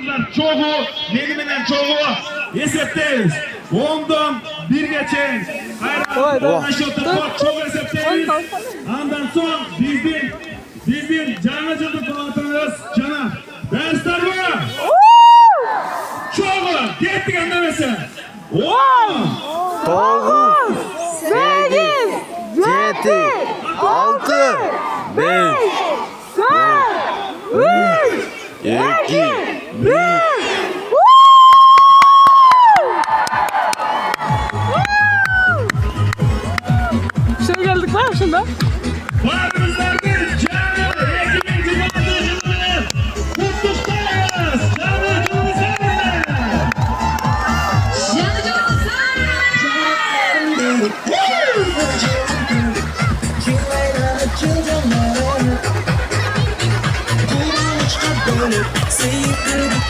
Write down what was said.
Kızlar çoğu, menimden çoğu esepteyiz. Ondan bir geçen hayran çok esepteyiz. Ondan son bizim canlıcılık komutanımız Caner. Dersler var. Çoğu, gittik anlamasın. 9, 8, 7, 6, 5, 4, 3, 2, 1. Şöyle geldik var mı şimdi? Varımızlardır canlı, ekibi cumhurbaşkanımız Kutluktayız. Canlı cumhurbaşkanımız. See you through the